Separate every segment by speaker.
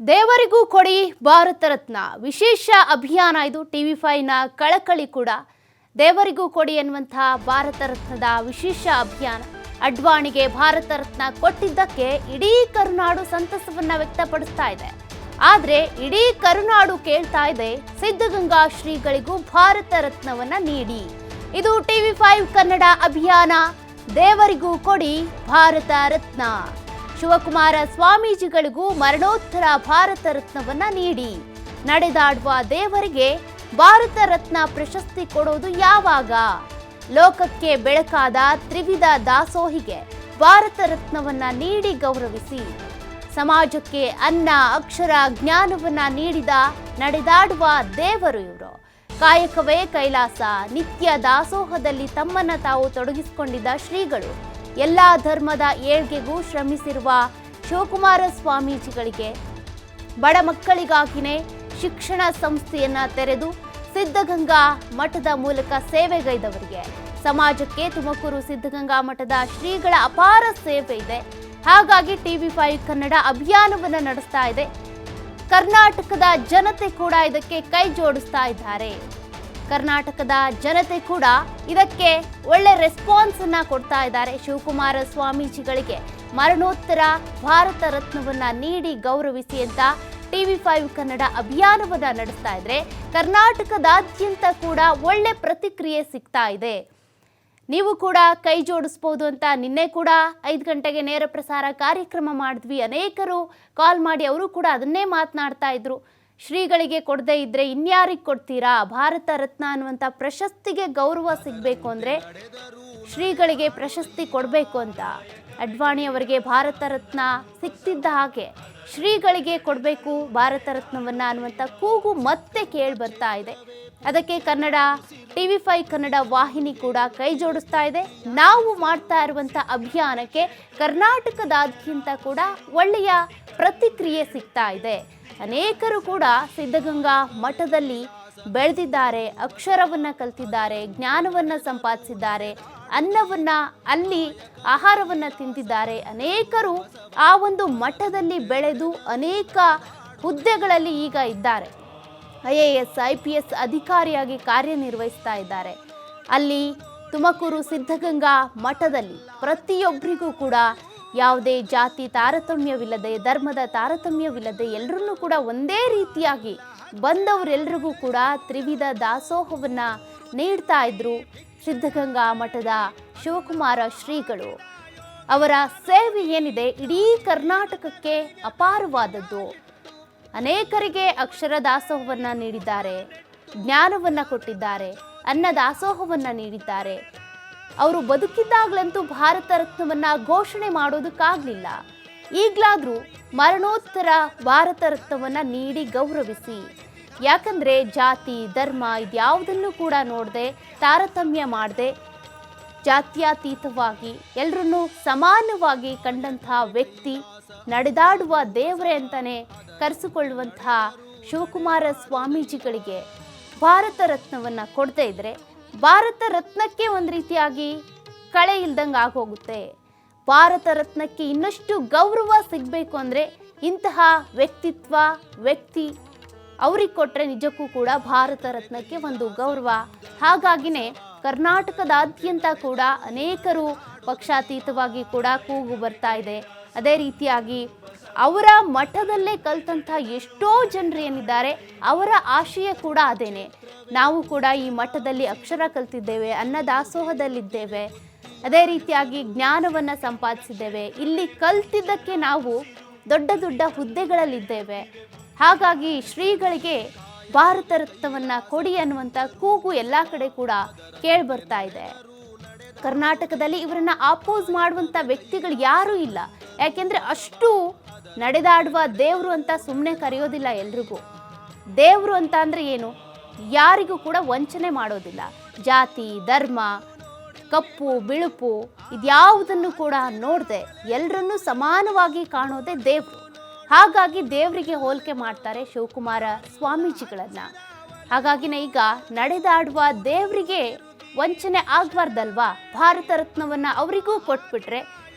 Speaker 1: ದೇವರಿಗೂ ಕೊಡಿ ಭಾರತ ರತ್ನ ವಿಶೇಷ ಅಭಿಯಾನ ಇದು ಟಿವಿ5ನ ಕಳಕಳಿ ಕೂಡ ದೇವರಿಗೂ ಕೊಡಿ ಎನ್ನುವಂತಹ ಭಾರತ ರತ್ನದ ವಿಶೇಷ ಅಭಿಯಾನ ಅಡ್ವಾಣಿಗೆ ಭಾರತ ರತ್ನ ಕೊಟ್ಟಿದ್ದಕ್ಕೆ ಇಡೀ ಕರುನಾಡು ಸಂತಸವನ್ನ ವ್ಯಕ್ತಪಡಿಸ್ತಾ ಇದೆ. ಆದರೆ ಇಡೀ ಕರುನಾಡು ಕೇಳ್ತಾ ಇದೆ ಸಿದ್ಧಗಂಗಾ ಶ್ರೀಗಳಿಗೂ ಭಾರತ ರತ್ನವನ್ನ ನೀಡಿ. ಇದು ಟಿವಿ5 ಕನ್ನಡ ಅಭಿಯಾನ ದೇವರಿಗೂ ಕೊಡಿ ಭಾರತ ರತ್ನ. ಶಿವಕುಮಾರ ಸ್ವಾಮೀಜಿಗಳಿಗೂ ಮರಣೋತ್ತರ ಭಾರತ ರತ್ನವನ್ನ ನೀಡಿ. ನಡೆದಾಡುವ ದೇವರಿಗೆ ಭಾರತ ರತ್ನ ಪ್ರಶಸ್ತಿ ಕೊಡೋದು ಯಾವಾಗ? ಲೋಕಕ್ಕೆ ಬೆಳಕಾದ ತ್ರಿವಿಧ ದಾಸೋಹಿಗೆ ಭಾರತ ರತ್ನವನ್ನ ನೀಡಿ ಗೌರವಿಸಿ. ಸಮಾಜಕ್ಕೆ ಅನ್ನ ಅಕ್ಷರ ಜ್ಞಾನವನ್ನ ನೀಡಿದ ನಡೆದಾಡುವ ದೇವರು ಇವರು. ಕಾಯಕವೇ ಕೈಲಾಸ ನಿತ್ಯ ದಾಸೋಹದಲ್ಲಿ ತಮ್ಮನ್ನ ತಾವು ತೊಡಗಿಸಿಕೊಂಡಿದ್ದ ಶ್ರೀಗಳು. ಎಲ್ಲ ಧರ್ಮದ ಏಳ್ಗೆಗೂ ಶ್ರಮಿಸಿರುವ ಶಿವಕುಮಾರ ಸ್ವಾಮೀಜಿಗಳಿಗೆ ಬಡ ಮಕ್ಕಳಿಗಾಗಿನೇ ಶಿಕ್ಷಣ ಸಂಸ್ಥೆಯನ್ನ ತೆರೆದು ಸಿದ್ಧಗಂಗಾ ಮಠದ ಮೂಲಕ ಸೇವೆಗೈದವರಿಗೆ ಸಮಾಜಕ್ಕೆ ತುಮಕೂರು ಸಿದ್ಧಗಂಗಾ ಮಠದ ಶ್ರೀಗಳ ಅಪಾರ ಸೇವೆ ಇದೆ. ಹಾಗಾಗಿ ಟಿವಿ5 ಕನ್ನಡ ಅಭಿಯಾನವನ್ನು ನಡೆಸ್ತಾ ಇದೆ. ಕರ್ನಾಟಕದ ಜನತೆ ಕೂಡ ಇದಕ್ಕೆ ಕೈ ಜೋಡಿಸ್ತಾ ಇದ್ದಾರೆ. ಕರ್ನಾಟಕದ ಜನತೆ ಕೂಡ ಇದಕ್ಕೆ ಒಳ್ಳೆ ರೆಸ್ಪಾನ್ಸ್ ಅನ್ನ ಕೊಡ್ತಾ ಇದ್ದಾರೆ. ಶಿವಕುಮಾರ ಸ್ವಾಮೀಜಿಗಳಿಗೆ ಮರಣೋತ್ತರ ಭಾರತ ರತ್ನವನ್ನ ನೀಡಿ ಗೌರವಿಸಿ ಅಂತ ಟಿವಿ5 ಕನ್ನಡ ಅಭಿಯಾನವನ್ನ ನಡೆಸ್ತಾ ಇದ್ರೆ ಕರ್ನಾಟಕದಾದ್ಯಂತ ಕೂಡ ಒಳ್ಳೆ ಪ್ರತಿಕ್ರಿಯೆ ಸಿಗ್ತಾ ಇದೆ. ನೀವು ಕೂಡ ಕೈ ಜೋಡಿಸ್ಬೋದು ಅಂತ ನಿನ್ನೆ ಕೂಡ 5 ಗಂಟೆಗೆ ನೇರ ಪ್ರಸಾರ ಕಾರ್ಯಕ್ರಮ ಮಾಡಿದ್ವಿ. ಅನೇಕರು ಕಾಲ್ ಮಾಡಿ ಅವರು ಕೂಡ ಅದನ್ನೇ ಮಾತನಾಡ್ತಾ ಇದ್ರು. ಶ್ರೀಗಳಿಗೆ ಕೊಡದೇ ಇದ್ರೆ ಇನ್ಯಾರಿಗೆ ಕೊಡ್ತೀರಾ? ಭಾರತ ರತ್ನ ಅನ್ನುವಂಥ ಪ್ರಶಸ್ತಿಗೆ ಗೌರವ ಸಿಗಬೇಕು ಅಂದರೆ ಶ್ರೀಗಳಿಗೆ ಪ್ರಶಸ್ತಿ ಕೊಡಬೇಕು ಅಂತ. ಅಡ್ವಾಣಿ ಅವರಿಗೆ ಭಾರತ ರತ್ನ ಸಿಗ್ತಿದ್ದ ಹಾಗೆ ಶ್ರೀಗಳಿಗೆ ಕೊಡಬೇಕು ಭಾರತ ರತ್ನವನ್ನ ಅನ್ನುವಂಥ ಕೂಗು ಮತ್ತೆ ಕೇಳಿ ಬರ್ತಾ ಇದೆ. ಅದಕ್ಕೆ ಕನ್ನಡ ಟಿವಿ5 ಕನ್ನಡ ವಾಹಿನಿ ಕೂಡ ಕೈ ಜೋಡಿಸ್ತಾ ಇದೆ. ನಾವು ಮಾಡ್ತಾ ಇರುವಂಥ ಅಭಿಯಾನಕ್ಕೆ ಕರ್ನಾಟಕದಾದ್ಯಂತ ಕೂಡ ಒಳ್ಳೆಯ ಪ್ರತಿಕ್ರಿಯೆ ಸಿಗ್ತಾ ಇದೆ. ಅನೇಕರು ಕೂಡ ಸಿದ್ಧಗಂಗಾ ಮಠದಲ್ಲಿ ಬೆಳೆದಿದ್ದಾರೆ, ಅಕ್ಷರವನ್ನ ಕಲ್ತಿದ್ದಾರೆ, ಜ್ಞಾನವನ್ನ ಸಂಪಾದಿಸಿದ್ದಾರೆ, ಅನ್ನವನ್ನ ಅಲ್ಲಿ ಆಹಾರವನ್ನ ತಿಂದಿದ್ದಾರೆ. ಅನೇಕರು ಆ ಒಂದು ಮಠದಲ್ಲಿ ಬೆಳೆದು ಅನೇಕ ಹುದ್ದೆಗಳಲ್ಲಿ ಈಗ ಇದ್ದಾರೆ. IAS IPS ಅಧಿಕಾರಿಯಾಗಿ ಕಾರ್ಯನಿರ್ವಹಿಸ್ತಾ ಇದ್ದಾರೆ. ಅಲ್ಲಿ ತುಮಕೂರು ಸಿದ್ಧಗಂಗಾ ಮಠದಲ್ಲಿ ಪ್ರತಿಯೊಬ್ಬರಿಗೂ ಕೂಡ ಯಾವುದೇ ಜಾತಿ ತಾರತಮ್ಯವಿಲ್ಲದೆ ಧರ್ಮದ ತಾರತಮ್ಯವಿಲ್ಲದೆ ಎಲ್ಲರನ್ನೂ ಕೂಡ ಒಂದೇ ರೀತಿಯಾಗಿ ಬಂದವರೆಲ್ಲರಿಗೂ ಕೂಡ ತ್ರಿವಿಧ ದಾಸೋಹವನ್ನ ನೀಡ್ತಾ ಇದ್ರು ಸಿದ್ಧಗಂಗಾ ಮಠದ ಶಿವಕುಮಾರ ಶ್ರೀಗಳು. ಅವರ ಸೇವೆ ಏನಿದೆ ಇಡೀ ಕರ್ನಾಟಕಕ್ಕೆ ಅಪಾರವಾದದ್ದು. ಅನೇಕರಿಗೆ ಅಕ್ಷರ ದಾಸೋಹವನ್ನ ನೀಡಿದ್ದಾರೆ, ಜ್ಞಾನವನ್ನ ಕೊಟ್ಟಿದ್ದಾರೆ, ಅನ್ನ ದಾಸೋಹವನ್ನ ನೀಡಿದ್ದಾರೆ. ಅವರು ಬದುಕಿದ್ದಾಗಲಂತೂ ಭಾರತ ರತ್ನವನ್ನ ಘೋಷಣೆ ಮಾಡೋದಕ್ಕಾಗಲಿಲ್ಲ. ಈಗಲಾದರೂ ಮರಣೋತ್ತರ ಭಾರತ ರತ್ನವನ್ನ ನೀಡಿ ಗೌರವಿಸಿ. ಯಾಕಂದ್ರೆ ಜಾತಿ ಧರ್ಮ ಇದ್ಯಾವುದನ್ನು ಕೂಡ ನೋಡದೆ ತಾರತಮ್ಯ ಮಾಡದೆ ಜಾತ್ಯತೀತವಾಗಿ ಎಲ್ಲರನ್ನೂ ಸಮಾನವಾಗಿ ಕಂಡಂತಹ ವ್ಯಕ್ತಿ, ನಡೆದಾಡುವ ದೇವರೇ ಅಂತಾನೆ ಕರೆಸಿಕೊಳ್ಳುವಂತಹ ಶಿವಕುಮಾರ ಸ್ವಾಮೀಜಿಗಳಿಗೆ ಭಾರತ ರತ್ನವನ್ನ ಕೊಡದೇ ಇದ್ರೆ ಭಾರತ ರತ್ನಕ್ಕೆ ಒಂದು ರೀತಿಯಾಗಿ ಕಳೆ ಇಲ್ದಂಗೆ ಆಗೋಗುತ್ತೆ. ಭಾರತ ರತ್ನಕ್ಕೆ ಇನ್ನಷ್ಟು ಗೌರವ ಸಿಗಬೇಕು ಅಂದರೆ ಇಂತಹ ವ್ಯಕ್ತಿ ಅವ್ರಿಗೆ ಕೊಟ್ಟರೆ ನಿಜಕ್ಕೂ ಕೂಡ ಭಾರತ ರತ್ನಕ್ಕೆ ಒಂದು ಗೌರವ. ಹಾಗಾಗಿನೇ ಕರ್ನಾಟಕದಾದ್ಯಂತ ಕೂಡ ಅನೇಕರು ಪಕ್ಷಾತೀತವಾಗಿ ಕೂಡ ಕೂಗು ಬರ್ತಾ ಇದೆ. ಅದೇ ರೀತಿಯಾಗಿ ಅವರ ಮಠದಲ್ಲೇ ಕಲ್ತಂಥ ಎಷ್ಟೋ ಜನರು ಏನಿದ್ದಾರೆ ಅವರ ಆಶಯ ಕೂಡ ಅದೇನೆ. ನಾವು ಕೂಡ ಈ ಮಠದಲ್ಲಿ ಅಕ್ಷರ ಕಲ್ತಿದ್ದೇವೆ, ಅನ್ನದಾಸೋಹದಲ್ಲಿದ್ದೇವೆ, ಅದೇ ರೀತಿಯಾಗಿ ಜ್ಞಾನವನ್ನು ಸಂಪಾದಿಸಿದ್ದೇವೆ, ಇಲ್ಲಿ ಕಲ್ತಿದ್ದಕ್ಕೆ ನಾವು ದೊಡ್ಡ ದೊಡ್ಡ ಹುದ್ದೆಗಳಲ್ಲಿದ್ದೇವೆ. ಹಾಗಾಗಿ ಶ್ರೀಗಳಿಗೆ ಭಾರತ ರತ್ನವನ್ನ ಕೊಡಿ ಅನ್ನುವಂಥ ಕೂಗು ಎಲ್ಲ ಕಡೆ ಕೂಡ ಕೇಳಿ ಬರ್ತಾ ಇದೆ. ಕರ್ನಾಟಕದಲ್ಲಿ ಇವರನ್ನ ಆಪೋಸ್ ಮಾಡುವಂಥ ವ್ಯಕ್ತಿಗಳು ಯಾರೂ ಇಲ್ಲ. ಯಾಕೆಂದರೆ ಅಷ್ಟು ನಡೆದಾಡುವ ದೇವರು ಅಂತ ಸುಮ್ಮನೆ ಕರೆಯೋದಿಲ್ಲ. ಎಲ್ರಿಗೂ ದೇವರು ಅಂತ ಅಂದರೆ ಏನು? ಯಾರಿಗೂ ಕೂಡ ವಂಚನೆ ಮಾಡೋದಿಲ್ಲ. ಜಾತಿ ಧರ್ಮ ಕಪ್ಪು ಬಿಳುಪು ಇದ್ಯಾವುದನ್ನು ಕೂಡ ನೋಡದೆ ಎಲ್ಲರನ್ನೂ ಸಮಾನವಾಗಿ ಕಾಣೋದೇ ದೇವರು. ಹಾಗಾಗಿ ದೇವರಿಗೆ ಹೋಲಿಕೆ ಮಾಡ್ತಾರೆ ಶಿವಕುಮಾರ ಸ್ವಾಮೀಜಿಗಳನ್ನ. ಹಾಗಾಗಿನೇ ಈಗ ನಡೆದಾಡುವ ದೇವರಿಗೆ ವಂಚನೆ ಆಗಬಾರ್ದಲ್ವಾ? ಭಾರತ ರತ್ನವನ್ನ ಅವರಿಗೂ ಕೊಟ್ಬಿಟ್ರೆ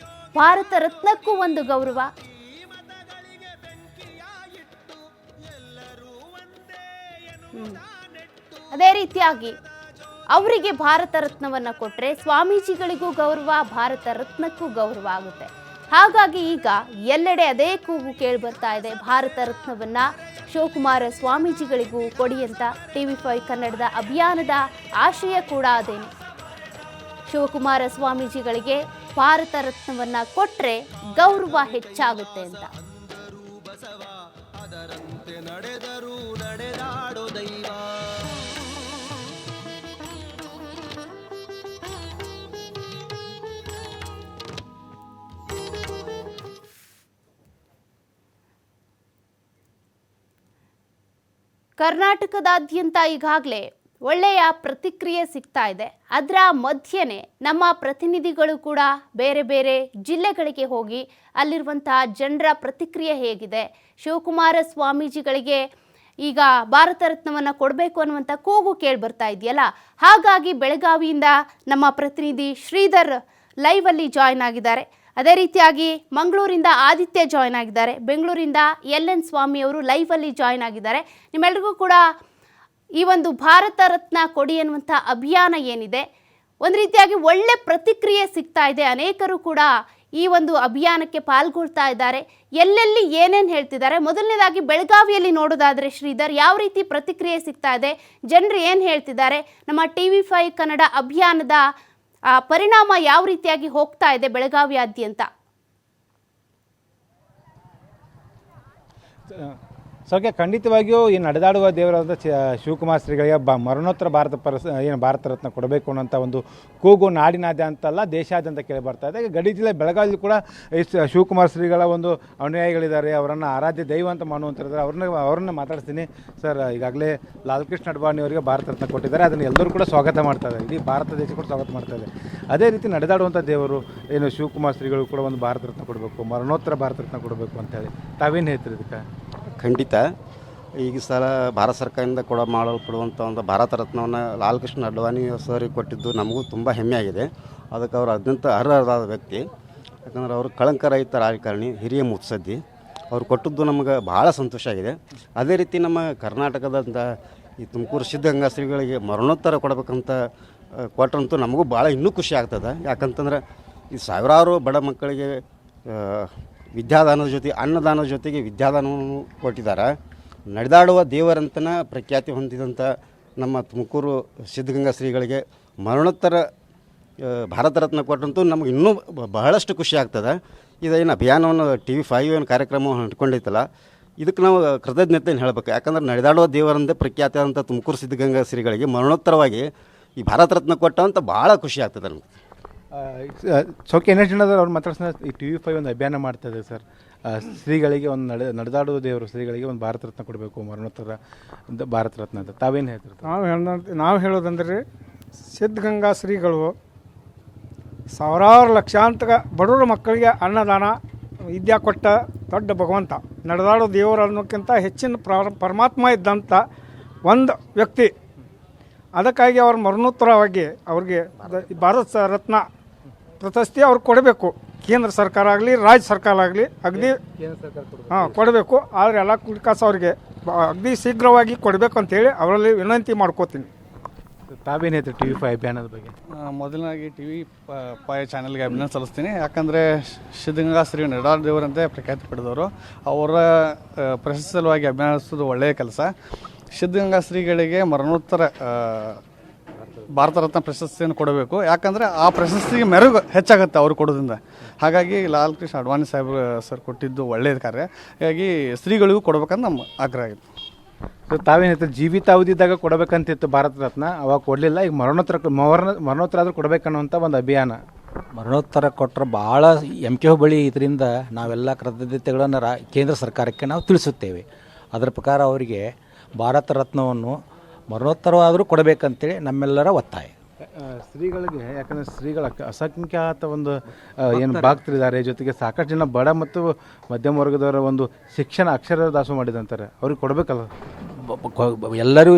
Speaker 1: ಭಾರತ ರತ್ನಕ್ಕೂ ಒಂದು ಗೌರವ. ಅದೇ ರೀತಿಯಾಗಿ ಅವರಿಗೆ ಭಾರತ ರತ್ನವನ್ನು ಕೊಟ್ಟರೆ ಸ್ವಾಮೀಜಿಗಳಿಗೂ ಗೌರವ, ಭಾರತ ರತ್ನಕ್ಕೂ ಗೌರವ ಆಗುತ್ತೆ. ಹಾಗಾಗಿ ಈಗ ಎಲ್ಲೆಡೆ ಅದೇ ಕೂಗು ಕೇಳಿ ಬರ್ತಾ ಇದೆ, ಭಾರತ ರತ್ನವನ್ನ ಶಿವಕುಮಾರ ಸ್ವಾಮೀಜಿಗಳಿಗೂ ಕೊಡಿ ಅಂತ. TV5 ಕನ್ನಡದ ಅಭಿಯಾನದ ಆಶಯ ಕೂಡ ಅದೇನೆ. ಶಿವಕುಮಾರ ಸ್ವಾಮೀಜಿಗಳಿಗೆ ಭಾರತ ರತ್ನವನ್ನ ಕೊಟ್ರೆ ಗೌರವ ಹೆಚ್ಚಾಗುತ್ತೆ ಅಂತ. ಕರ್ನಾಟಕದಾದ್ಯಂತ ಈಗಾಗಲೇ ಒಳ್ಳೆಯ ಪ್ರತಿಕ್ರಿಯೆ ಸಿಗ್ತಾ ಇದೆ. ಅದರ ಮಧ್ಯೆನೇ ನಮ್ಮ ಪ್ರತಿನಿಧಿಗಳು ಕೂಡ ಬೇರೆ ಬೇರೆ ಜಿಲ್ಲೆಗಳಿಗೆ ಹೋಗಿ ಅಲ್ಲಿರುವಂತಹ ಜನರ ಪ್ರತಿಕ್ರಿಯೆ ಹೇಗಿದೆ, ಶಿವಕುಮಾರ ಸ್ವಾಮೀಜಿಗಳಿಗೆ ಈಗ ಭಾರತ ರತ್ನವನ್ನು ಕೊಡಬೇಕು ಅನ್ನುವಂಥ ಕೂಗು ಕೇಳಿ ಬರ್ತಾ ಇದೆಯಲ್ಲ, ಹಾಗಾಗಿ ಬೆಳಗಾವಿಯಿಂದ ನಮ್ಮ ಪ್ರತಿನಿಧಿ ಶ್ರೀಧರ್ ಲೈವಲ್ಲಿ ಜಾಯ್ನ್ ಆಗಿದ್ದಾರೆ. ಅದೇ ರೀತಿಯಾಗಿ ಮಂಗಳೂರಿಂದ ಆದಿತ್ಯ ಜಾಯ್ನ್ ಆಗಿದ್ದಾರೆ, ಬೆಂಗಳೂರಿಂದ LN ಸ್ವಾಮಿ ಅವರು ಲೈವಲ್ಲಿ ಜಾಯ್ನ್ ಆಗಿದ್ದಾರೆ. ನಿಮ್ಮೆಲ್ರಿಗೂ ಕೂಡ ಈ ಒಂದು ಭಾರತ ರತ್ನ ಕೊಡಿ ಅನ್ನುವಂಥ ಅಭಿಯಾನ ಏನಿದೆ, ಒಂದು ರೀತಿಯಾಗಿ ಒಳ್ಳೆ ಪ್ರತಿಕ್ರಿಯೆ ಸಿಗ್ತಾ ಇದೆ. ಅನೇಕರು ಕೂಡ ಈ ಒಂದು ಅಭಿಯಾನಕ್ಕೆ ಪಾಲ್ಗೊಳ್ತಾ ಇದ್ದಾರೆ. ಎಲ್ಲೆಲ್ಲಿ ಏನೇನು ಹೇಳ್ತಿದ್ದಾರೆ, ಮೊದಲನೇದಾಗಿ ಬೆಳಗಾವಿಯಲ್ಲಿ ನೋಡೋದಾದರೆ ಶ್ರೀಧರ್, ಯಾವ ರೀತಿ ಪ್ರತಿಕ್ರಿಯೆ ಸಿಗ್ತಾ ಇದೆ, ಜನರು ಏನು ಹೇಳ್ತಿದ್ದಾರೆ, ನಮ್ಮ TV5 ಕನ್ನಡ ಅಭಿಯಾನದ ಪರಿಣಾಮ ಯಾವ ರೀತಿಯಾಗಿ ಹೋಗ್ತಾ ಇದೆ ಬೆಳಗಾವಿಯಾದ್ಯಂತ?
Speaker 2: ಸೌಖ್ಯ ಖಂಡಿತವಾಗಿಯೂ ಈ ನಡೆದಾಡುವ ದೇವರಾದ ಶಿವಕುಮಾರ ಶ್ರೀಗಳಿಗೆ ಮರಣೋತ್ತರ ಭಾರತ ರತ್ನ ಕೊಡಬೇಕು ಅನ್ನೋಂಥ ಒಂದು ಕೂಗು ನಾಡಿನಾದ್ಯಂತಲ್ಲ ದೇಶಾದ್ಯಂತ ಕೇಳಿ ಬರ್ತಾ ಇದೆ. ಗಡಿ ಜಿಲ್ಲೆ ಬೆಳಗಾವಿಯಲ್ಲಿ ಕೂಡ ಶಿವಕುಮಾರ ಶ್ರೀಗಳ ಒಂದು ಅನುಯಾಯಿಗಳಿದ್ದಾರೆ, ಅವರನ್ನು ಆರಾಧ್ಯ ದೈವ ಅಂತ ಮಾಡುವಂಥದ್ದು. ಅವ್ರನ್ನ ಮಾತಾಡ್ತೀನಿ. ಸರ್, ಈಗಾಗಲೇ ಲಾಲ್ ಕೃಷ್ಣ ಅಡ್ವಾಣಿ ಅವರಿಗೆ ಭಾರತ ರತ್ನ ಕೊಟ್ಟಿದ್ದಾರೆ, ಅದನ್ನು ಎಲ್ಲರೂ ಕೂಡ ಸ್ವಾಗತ ಮಾಡ್ತಾ ಇದ್ದಾರೆ, ಇಡೀ ಭಾರತ ದೇಶ ಕೂಡ ಸ್ವಾಗತ ಮಾಡ್ತಾ ಇದೆ. ಅದೇ ರೀತಿ ನಡೆದಾಡುವಂಥ ದೇವರು ಏನು ಶಿವಕುಮಾರ ಶ್ರೀಗಳು ಕೂಡ ಒಂದು ಭಾರತ ರತ್ನ ಕೊಡಬೇಕು, ಮರಣೋತ್ತರ ಭಾರತ ರತ್ನ ಕೊಡಬೇಕು ಅಂತೇಳಿ ತಾವೇನು ಹೇಳ್ತೀರಿ ಇದಕ್ಕೆ?
Speaker 3: ಖಂಡಿತ ಈಗ ಸಲ ಭಾರತ ಸರ್ಕಾರದಿಂದ ಮಾಡಲ್ಪಡುವಂಥ ಒಂದು ಭಾರತ ರತ್ನವನ್ನು ಲಾಲ್ ಕೃಷ್ಣ ಅಡ್ವಾಣಿ ಸರಿಗೆ ಕೊಟ್ಟಿದ್ದು ನಮಗೂ ತುಂಬ ಹೆಮ್ಮೆ ಆಗಿದೆ. ಅದಕ್ಕೆ ಅವರು ಅತ್ಯಂತ ಅರ್ಹರಾದ ವ್ಯಕ್ತಿ. ಯಾಕಂದ್ರೆ ಅವರು ಕಳಂಕರಹಿತ ರಾಜಕಾರಣಿ, ಹಿರಿಯ ಮುತ್ಸದ್ದಿ. ಅವ್ರು ಕೊಟ್ಟದ್ದು ನಮಗೆ ಭಾಳ ಸಂತೋಷ ಆಗಿದೆ. ಅದೇ ರೀತಿ ನಮ್ಮ ಕರ್ನಾಟಕದಂಥ ಈ ತುಮಕೂರು ಸಿದ್ಧಗಂಗಾ ಶ್ರೀಗಳಿಗೆ ಮರಣೋತ್ತರ ಕೊಡಬೇಕಂತ ಕೊಟ್ಟರಂತೂ ನಮಗೂ ಭಾಳ ಇನ್ನೂ ಖುಷಿ ಆಗ್ತದೆ. ಯಾಕಂತಂದ್ರೆ ಈ ಸಾವಿರಾರು ಬಡ ಮಕ್ಕಳಿಗೆ ವಿದ್ಯಾದಾನದ ಜೊತೆ ಅನ್ನದಾನದ ಜೊತೆಗೆ ವಿದ್ಯಾದಾನವನ್ನು ಕೊಟ್ಟಿದ್ದಾರೆ. ನಡೆದಾಡುವ ದೇವರಂತನ ಪ್ರಖ್ಯಾತಿ ಹೊಂದಿದಂಥ ನಮ್ಮ ತುಮಕೂರು ಸಿದ್ಧಗಂಗಾ ಶ್ರೀಗಳಿಗೆ ಮರಣೋತ್ತರ ಭಾರತ ರತ್ನ ಕೊಟ್ಟಂತೂ ನಮಗೆ ಇನ್ನೂ ಬಹಳಷ್ಟು ಖುಷಿ ಆಗ್ತದೆ. ಇದೇನು ಅಭಿಯಾನವನ್ನು TV5 ಏನು ಕಾರ್ಯಕ್ರಮವನ್ನು ಹಂಚ್ಕೊಂಡೈತಲ್ಲ, ಇದಕ್ಕೆ ನಾವು ಕೃತಜ್ಞತೆಯನ್ನು ಹೇಳಬೇಕು. ಯಾಕಂದ್ರೆ ನಡೆದಾಡುವ ದೇವರಂದೇ ಪ್ರಖ್ಯಾತಿ ಆದಂಥ ತುಮಕೂರು ಸಿದ್ಧಗಂಗಾ ಶ್ರೀಗಳಿಗೆ ಮರಣೋತ್ತರವಾಗಿ ಈ ಭಾರತ ರತ್ನ ಕೊಟ್ಟಂತ ಭಾಳ ಖುಷಿ ಆಗ್ತದೆ ನಮಗೆ.
Speaker 2: ಸೌಖ್ಯ ಏನೇನಾದ್ರು ಅವ್ರು ಮಾತಾಡ್ಸ ಈ TV5 ಒಂದು ಅಭಿಯಾನ ಮಾಡ್ತಾಯಿದೆ ಸರ್. ಶ್ರೀಗಳಿಗೆ ಒಂದು ನಡೆದಾಡುವ ದೇವರು ಶ್ರೀಗಳಿಗೆ ಒಂದು ಭಾರತ ರತ್ನ ಕೊಡಬೇಕು, ಮರಣೋತ್ತರ ಭಾರತ ರತ್ನ ಅಂತ ತಾವೇನು ಹೇಳ್ತಾರೆ?
Speaker 4: ನಾವು ಹೇಳೋದಂದ್ರೆ ಸಿದ್ಧಗಂಗಾ ಶ್ರೀಗಳು ಸಾವಿರಾರು ಲಕ್ಷಾಂತರ ಬಡವರ ಮಕ್ಕಳಿಗೆ ಅನ್ನದಾನ ವಿದ್ಯಾ ಕೊಟ್ಟ ದೊಡ್ಡ ಭಗವಂತ, ನಡೆದಾಡೋ ದೇವರು ಅನ್ನೋಕ್ಕಿಂತ ಹೆಚ್ಚಿನ ಪರಮಾತ್ಮ ಇದ್ದಂಥ ಒಂದು ವ್ಯಕ್ತಿ. ಅದಕ್ಕಾಗಿ ಅವ್ರ ಮರಣೋತ್ತರವಾಗಿ ಅವ್ರಿಗೆ ಭಾರತ ರತ್ನ ಪ್ರಶಸ್ತಿ ಅವ್ರಿಗೆ ಕೊಡಬೇಕು. ಕೇಂದ್ರ ಸರ್ಕಾರ ಆಗಲಿ ರಾಜ್ಯ ಸರ್ಕಾರ ಆಗಲಿ ಅಗದಿ ಕೊಡಬೇಕು. ಆದರೆ ಎಲ್ಲ ಕುಡಿಕಾಸ ಅವ್ರಿಗೆ ಅಗದಿ ಶೀಘ್ರವಾಗಿ ಕೊಡಬೇಕು ಅಂತೇಳಿ ಅವರಲ್ಲಿ ವಿನಂತಿ ಮಾಡ್ಕೋತೀನಿ.
Speaker 2: ತಾವೇನು ಹೇಳ್ತೀವಿ TV5 ಅಭಿಯಾನದ ಬಗ್ಗೆ?
Speaker 5: ಮೊದಲನಾಗಿ TV5 ಚಾನಲ್ಗೆ ಅಭಿನಂದನೆ ಸಲ್ಲಿಸ್ತೀನಿ. ಯಾಕಂದರೆ ಸಿದ್ಧಗಂಗಾ ಶ್ರೀ ನಡೆದಾಡುವ ದೇವರಂತೆ ಪ್ರಖ್ಯಾತಿ ಪಡೆದವರು, ಅವರ ಪ್ರಶಸ್ತಿ ಸಲುವಾಗಿ ಅಭಿನಯಿಸೋದು ಒಳ್ಳೆಯ ಕೆಲಸ. ಸಿದ್ಧಗಂಗಾ ಶ್ರೀಗಳಿಗೆ ಮರಣೋತ್ತರ ಭಾರತ ರತ್ನ ಪ್ರಶಸ್ತಿಯನ್ನು ಕೊಡಬೇಕು. ಯಾಕಂದರೆ ಆ ಪ್ರಶಸ್ತಿಗೆ ಮೆರುಗು ಹೆಚ್ಚಾಗುತ್ತೆ ಅವರು ಕೊಡೋದ್ರಿಂದ. ಹಾಗಾಗಿ ಲಾಲ್ ಕೃಷ್ಣ ಅಡ್ವಾಣಿ ಸಾಹೇಬ್ರು ಸರ್ ಕೊಟ್ಟಿದ್ದು ಒಳ್ಳೆಯ ಕಾರ್ಯ. ಹಾಗಾಗಿ ಶ್ರೀಗಳಿಗೂ ಕೊಡಬೇಕಂತ ನಮ್ಮ ಆಗ್ರಹ ಆಗಿತ್ತು.
Speaker 2: ತಾವೇನು ಹೇಳ್ತಾರೆ? ಜೀವಿತಾವಧಿದಾಗ ಕೊಡಬೇಕಂತಿತ್ತು ಭಾರತ ರತ್ನ, ಅವಾಗ ಕೊಡಲಿಲ್ಲ. ಈಗ ಮರಣೋತ್ತರ ಆದರೂ ಕೊಡಬೇಕನ್ನುವಂಥ ಒಂದು ಅಭಿಯಾನ.
Speaker 6: ಮರಣೋತ್ತರ ಕೊಟ್ಟರೆ ಭಾಳ MK ಬಳಿ ಇದರಿಂದ ನಾವೆಲ್ಲ ಕೃತಜ್ಞತೆಗಳನ್ನು ಕೇಂದ್ರ ಸರ್ಕಾರಕ್ಕೆ ನಾವು ತಿಳಿಸುತ್ತೇವೆ. ಅದರ ಪ್ರಕಾರ ಅವರಿಗೆ ಭಾರತ ರತ್ನವನ್ನು ಮರಣೋತ್ತರವಾದರೂ ಕೊಡಬೇಕಂತೇಳಿ ನಮ್ಮೆಲ್ಲರ ಒತ್ತಾಯ.
Speaker 2: ಶ್ರೀಗಳಿಗೆ ಯಾಕಂದರೆ ಶ್ರೀಗಳ ಅಸಂಖ್ಯಾತ ಒಂದು ಏನು ಭಕ್ತರಿದ್ದಾರೆ, ಜೊತೆಗೆ ಸಾಕಷ್ಟು ಜನ ಬಡ ಮತ್ತು ಮಧ್ಯಮ ವರ್ಗದವರ ಒಂದು ಶಿಕ್ಷಣ ಅಕ್ಷರ ದಾಸು ಮಾಡಿದಂತಾರೆ, ಅವ್ರಿಗೆ ಕೊಡಬೇಕಲ್ಲ.
Speaker 6: ಎಲ್ಲರೂ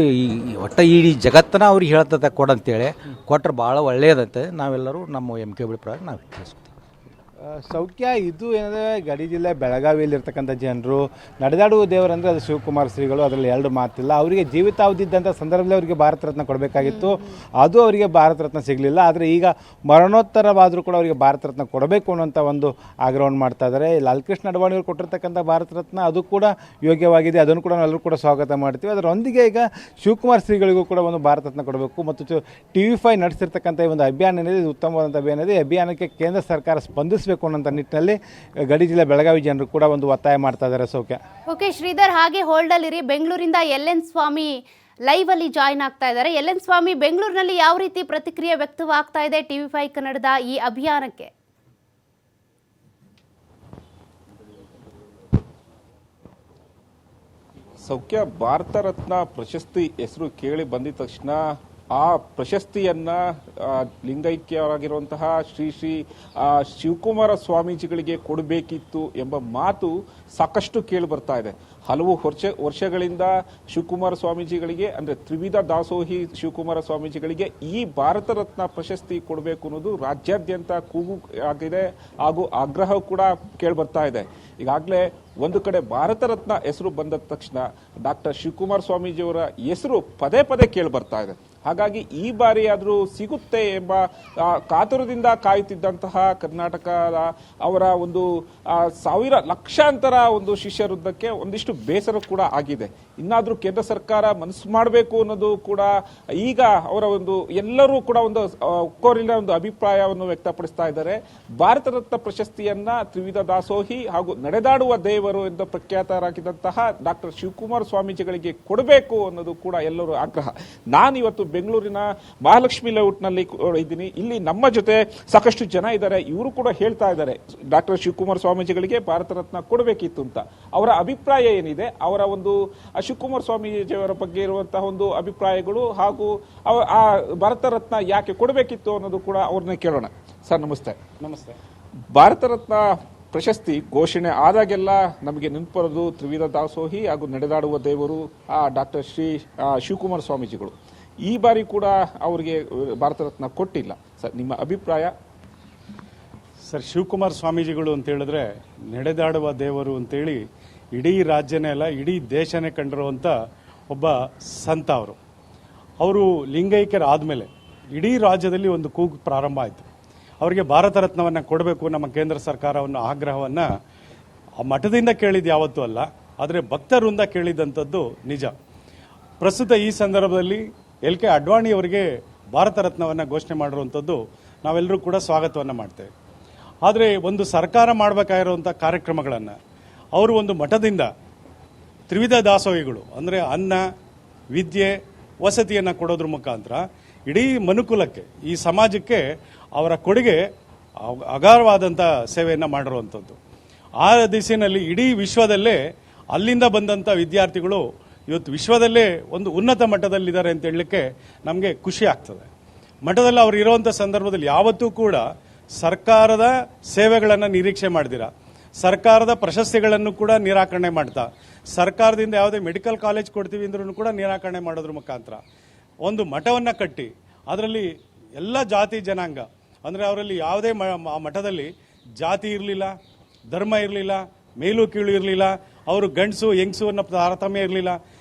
Speaker 6: ಒಟ್ಟು ಇಡೀ ಜಗತ್ತನ್ನ ಅವ್ರಿಗೆ ಹೇಳ್ತದೆ ಕೊಡಂತೇಳಿ ಕೊಟ್ಟರೆ ಭಾಳ ಒಳ್ಳೆಯದಂತೆ ನಾವೆಲ್ಲರೂ ನಮ್ಮ MK ಬಳಿ ಪ್ರಕಾರ ನಾವು ತಿಳಿಸ್ತೀವಿ.
Speaker 2: ಸೌಖ್ಯ ಇದು ಏನಂದರೆ ಗಡಿ ಜಿಲ್ಲೆ ಬೆಳಗಾವಿಯಲ್ಲಿರ್ತಕ್ಕಂಥ ಜನರು ನಡೆದಾಡುವ ದೇವರಂದರೆ ಅದು ಶಿವಕುಮಾರ್ ಶ್ರೀಗಳು, ಅದರಲ್ಲಿ ಎರಡು ಮಾತಿಲ್ಲ. ಅವರಿಗೆ ಜೀವಿತಾವಧಿ ಇದ್ದಂಥ ಸಂದರ್ಭದಲ್ಲಿ ಅವರಿಗೆ ಭಾರತ ರತ್ನ ಕೊಡಬೇಕಾಗಿತ್ತು, ಅದು ಅವರಿಗೆ ಭಾರತ ರತ್ನ ಸಿಗಲಿಲ್ಲ. ಆದರೆ ಈಗ ಮರಣೋತ್ತರವಾದರೂ ಕೂಡ ಅವರಿಗೆ ಭಾರತ ರತ್ನ ಕೊಡಬೇಕು ಅನ್ನೋಂಥ ಒಂದು ಆಗ್ರಹವನ್ನು ಮಾಡ್ತಾ ಇದ್ದಾರೆ. ಲಾಲ್ ಕೃಷ್ಣ ಅಡ್ವಾಣಿಯವರು ಕೊಟ್ಟಿರ್ತಕ್ಕಂಥ ಭಾರತ ರತ್ನ ಅದು ಕೂಡ ಯೋಗ್ಯವಾಗಿದೆ, ಅದನ್ನು ಕೂಡ ನಾವೆಲ್ಲರೂ ಕೂಡ ಸ್ವಾಗತ ಮಾಡ್ತೀವಿ. ಅದರೊಂದಿಗೆ ಈಗ ಶಿವಕುಮಾರ್ ಶ್ರೀಗಳಿಗೂ ಕೂಡ ಒಂದು ಭಾರತ ರತ್ನ ಕೊಡಬೇಕು ಮತ್ತು TV5 ನಡೆಸಿರ್ತಕ್ಕಂಥ ಈ ಒಂದು ಅಭಿಯಾನ ಏನಿದೆ, ಇದು ಉತ್ತಮವಾದಂಥ ಅಭಿಯಾನ ಇದೆ. ಈ ಅಭಿಯಾನಕ್ಕೆ ಕೇಂದ್ರ ಸರ್ಕಾರ ಸ್ಪಂದಿಸಬೇಕು ಅನ್ನೋಂಥ ನಿಟ್ಟಿನಲ್ಲಿ ಗಡಿ ಜಿಲ್ಲೆ ಬೆಳಗಾವಿ ಜನರು ಕೂಡ ಒಂದು ಒತ್ತಾಯ ಮಾಡ್ತಾ ಇದ್ದಾರೆ. ಸೌಖ್ಯ.
Speaker 1: ಓಕೆ ಶ್ರೀಧರ್, ಹಾಗೆ ಹೋಲ್ಡಲ್ಲಿರಿ. ಬೆಂಗಳೂರಿಂದ LN ಸ್ವಾಮಿ ಲೈವ್ ಅಲ್ಲಿ ಜಾಯ್ನ್ ಆಗ್ತಾ ಇದ್ದಾರೆ. LN ಸ್ವಾಮಿ, ಬೆಂಗಳೂರಿನಲ್ಲಿ ಯಾವ ರೀತಿ ಪ್ರತಿಕ್ರಿಯೆ ವ್ಯಕ್ತವಾಗ್ತಾ ಇದೆ TV5 ಕನ್ನಡದ ಈ ಅಭಿಯಾನಕ್ಕೆ?
Speaker 7: ಸೌಖ್ಯ, ಭಾರತ ರತ್ನ ಪ್ರಶಸ್ತಿ ಹೆಸರು ಕೇಳಿ ಬಂದಿದ ತಕ್ಷಣ ಆ ಪ್ರಶಸ್ತಿಯನ್ನ ಲಿಂಗೈಕ್ಯರಾಗಿರುವಂತಹ ಶ್ರೀ ಶಿವಕುಮಾರ ಸ್ವಾಮೀಜಿಗಳಿಗೆ ಕೊಡಬೇಕಿತ್ತು ಎಂಬ ಮಾತು ಸಾಕಷ್ಟು ಕೇಳಿ ಬರ್ತಾ ಇದೆ. ಹಲವು ವರ್ಷಗಳಿಂದ ಶಿವಕುಮಾರ ಸ್ವಾಮೀಜಿಗಳಿಗೆ ಅಂದ್ರೆ ತ್ರಿವಿಧ ದಾಸೋಹಿ ಶಿವಕುಮಾರ ಸ್ವಾಮೀಜಿಗಳಿಗೆ ಈ ಭಾರತ ರತ್ನ ಪ್ರಶಸ್ತಿ ಕೊಡಬೇಕು ಅನ್ನೋದು ರಾಜ್ಯಾದ್ಯಂತ ಕೂಗು ಆಗಿದೆ ಹಾಗೂ ಆಗ್ರಹ ಕೂಡ ಕೇಳಿ ಬರ್ತಾ ಇದೆ. ಈಗಾಗಲೇ ಒಂದು ಕಡೆ ಭಾರತ ರತ್ನ ಹೆಸರು ಬಂದ ತಕ್ಷಣ ಡಾಕ್ಟರ್ ಶಿವಕುಮಾರ ಸ್ವಾಮೀಜಿಯವರ ಹೆಸರು ಪದೇ ಪದೇ ಕೇಳಿ ಬರ್ತಾ ಇದೆ. ಹಾಗಾಗಿ ಈ ಬಾರಿ ಆದರೂ ಸಿಗುತ್ತೆ ಎಂಬ ಕಾತುರದಿಂದ ಕಾಯುತ್ತಿದ್ದಂತಹ ಕರ್ನಾಟಕದ ಅವರ ಒಂದು ಲಕ್ಷಾಂತರ ಒಂದು ಶಿಷ್ಯರುದ್ದಕ್ಕೆ ಒಂದಿಷ್ಟು ಬೇಸರ ಕೂಡ ಆಗಿದೆ. ಇನ್ನಾದ್ರೂ ಕೇಂದ್ರ ಸರ್ಕಾರ ಮನಸ್ಸು ಮಾಡಬೇಕು ಅನ್ನೋದು ಕೂಡ ಈಗ ಅವರ ಒಂದು ಎಲ್ಲರೂ ಕೂಡ ಒಂದು ಒಕ್ಕೋರಿನ ಒಂದು ಅಭಿಪ್ರಾಯವನ್ನು ವ್ಯಕ್ತಪಡಿಸ್ತಾ ಇದ್ದಾರೆ. ಭಾರತ ರತ್ನ ಪ್ರಶಸ್ತಿಯನ್ನ ತ್ರಿವಿಧ ದಾಸೋಹಿ ಹಾಗೂ ನಡೆದಾಡುವ ದೇವರು ಎಂದು ಪ್ರಖ್ಯಾತರಾಗಿದ್ದಂತಹ ಡಾಕ್ಟರ್ ಶಿವಕುಮಾರ ಸ್ವಾಮೀಜಿಗಳಿಗೆ ಕೊಡಬೇಕು ಅನ್ನೋದು ಕೂಡ ಎಲ್ಲರೂ ಆಗ್ರಹ. ನಾನಿವತ್ತು ಬೆಂಗಳೂರಿನ ಮಹಾಲಕ್ಷ್ಮಿ ಲೇಔಟ್ನಲ್ಲಿ ಇದ್ದೀನಿ. ಇಲ್ಲಿ ನಮ್ಮ ಜೊತೆ ಸಾಕಷ್ಟು ಜನ ಇದ್ದಾರೆ. ಇವರು ಕೂಡ ಹೇಳ್ತಾ ಇದ್ದಾರೆ ಡಾಕ್ಟರ್ ಶಿವಕುಮಾರ ಸ್ವಾಮೀಜಿಗಳಿಗೆ ಭಾರತ ರತ್ನ ಕೊಡಬೇಕಿತ್ತು ಅಂತ. ಅವರ ಅಭಿಪ್ರಾಯ ಏನಿದೆ, ಅವರ ಒಂದು ಶಿವಕುಮಾರ ಸ್ವಾಮೀಜಿಯವರ ಬಗ್ಗೆ ಇರುವಂತಹ ಒಂದು ಅಭಿಪ್ರಾಯಗಳು ಹಾಗೂ ಆ ಭಾರತ ರತ್ನ ಯಾಕೆ ಕೊಡಬೇಕಿತ್ತು ಅನ್ನೋದು ಕೂಡ ಅವ್ರನ್ನ ಕೇಳೋಣ. ಸರ್ ನಮಸ್ತೆ.
Speaker 4: ನಮಸ್ತೆ.
Speaker 7: ಭಾರತ ರತ್ನ ಪ್ರಶಸ್ತಿ ಘೋಷಣೆ ಆದಾಗೆಲ್ಲ ನಮಗೆ ನೆನಪರೋದು ತ್ರಿವಿಧ ದಾಸೋಹಿ ಹಾಗೂ ನಡೆದಾಡುವ ದೇವರು ಡಾಕ್ಟರ್ ಶಿವಕುಮಾರ ಸ್ವಾಮೀಜಿಗಳು. ಈ ಬಾರಿ ಕೂಡ ಅವರಿಗೆ ಭಾರತ ರತ್ನ ಕೊಟ್ಟಿಲ್ಲ. ಸರ್ ನಿಮ್ಮ ಅಭಿಪ್ರಾಯ?
Speaker 8: ಸರ್, ಶಿವಕುಮಾರ ಸ್ವಾಮೀಜಿಗಳು ಅಂತ ಹೇಳಿದ್ರೆ ನಡೆದಾಡುವ ದೇವರು ಅಂತೇಳಿ ಇಡೀ ರಾಜ್ಯನೇ ಅಲ್ಲ ಇಡೀ ದೇಶನೇ ಕಂಡಿರುವಂಥ ಒಬ್ಬ ಸಂತ. ಅವರು ಲಿಂಗೈಕ್ಯರಾದಮೇಲೆ ಇಡೀ ರಾಜ್ಯದಲ್ಲಿ ಒಂದು ಕೂಗು ಪ್ರಾರಂಭ ಆಯಿತು. ಅವರಿಗೆ ಭಾರತ ರತ್ನವನ್ನು ಕೊಡಬೇಕು, ನಮ್ಮ ಕೇಂದ್ರ ಸರ್ಕಾರವನ್ನು ಆಗ್ರಹವನ್ನು ಆ ಮಠದಿಂದ ಕೇಳಿದ್ದು ಯಾವತ್ತೂ ಅಲ್ಲ, ಆದರೆ ಭಕ್ತರಿಂದ ಕೇಳಿದಂಥದ್ದು ನಿಜ. ಪ್ರಸ್ತುತ ಈ ಸಂದರ್ಭದಲ್ಲಿ LK ಅಡ್ವಾಣಿ ಅವರಿಗೆ ಭಾರತ ರತ್ನವನ್ನು ಘೋಷಣೆ ಮಾಡಿರುವಂಥದ್ದು ನಾವೆಲ್ಲರೂ ಕೂಡ ಸ್ವಾಗತವನ್ನು ಮಾಡ್ತೇವೆ. ಆದರೆ ಒಂದು ಸರ್ಕಾರ ಮಾಡಬೇಕಾಗಿರುವಂಥ ಕಾರ್ಯಕ್ರಮಗಳನ್ನು ಅವರು ಒಂದು ಮಠದಿಂದ ತ್ರಿವಿಧ ದಾಸೋಹಿಗಳು ಅಂದರೆ ಅನ್ನ, ವಿದ್ಯೆ, ವಸತಿಯನ್ನು ಕೊಡೋದ್ರ ಮುಖಾಂತರ ಇಡೀ ಮನುಕುಲಕ್ಕೆ, ಈ ಸಮಾಜಕ್ಕೆ ಅವರ ಕೊಡುಗೆ ಅಗಾಧವಾದಂಥ ಸೇವೆಯನ್ನು ಮಾಡಿರುವಂಥದ್ದು. ಆ ದಿಸೆಯಲ್ಲಿ ಇಡೀ ವಿಶ್ವದಲ್ಲೇ ಅಲ್ಲಿಂದ ಬಂದಂಥ ವಿದ್ಯಾರ್ಥಿಗಳು ಇವತ್ತು ವಿಶ್ವದಲ್ಲೇ ಒಂದು ಉನ್ನತ ಮಟ್ಟದಲ್ಲಿದ್ದಾರೆ ಅಂತ ಹೇಳಲಿಕ್ಕೆ ನಮಗೆ ಖುಷಿ ಆಗ್ತದೆ. ಮಠದಲ್ಲಿ ಅವರು ಇರುವಂಥ ಸಂದರ್ಭದಲ್ಲಿ ಯಾವತ್ತೂ ಕೂಡ ಸರ್ಕಾರದ ಸೇವೆಗಳನ್ನು ನಿರೀಕ್ಷೆ ಮಾಡ್ದಿರ, ಸರ್ಕಾರದ ಪ್ರಶಸ್ತಿಗಳನ್ನು ಕೂಡ ನಿರಾಕರಣೆ ಮಾಡ್ತಾ, ಸರ್ಕಾರದಿಂದ ಯಾವುದೇ ಮೆಡಿಕಲ್ ಕಾಲೇಜ್ ಕೊಡ್ತೀವಿ ಅಂದ್ರೂ ಕೂಡ ನಿರಾಕರಣೆ ಮಾಡೋದ್ರ ಮುಖಾಂತರ ಒಂದು ಮಠವನ್ನು ಕಟ್ಟಿ ಅದರಲ್ಲಿ ಎಲ್ಲ ಜಾತಿ ಜನಾಂಗ ಅಂದರೆ ಅವರಲ್ಲಿ ಯಾವುದೇ ಮಠದಲ್ಲಿ ಜಾತಿ ಇರಲಿಲ್ಲ, ಧರ್ಮ ಇರಲಿಲ್ಲ, ಮೇಲು ಕೀಳು ಇರಲಿಲ್ಲ, ಅವರು ಗಂಡಸು ಹೆಂಗಸು ಅನ್ನೋ ತಾರತಮ್ಯ ಇರಲಿಲ್ಲ.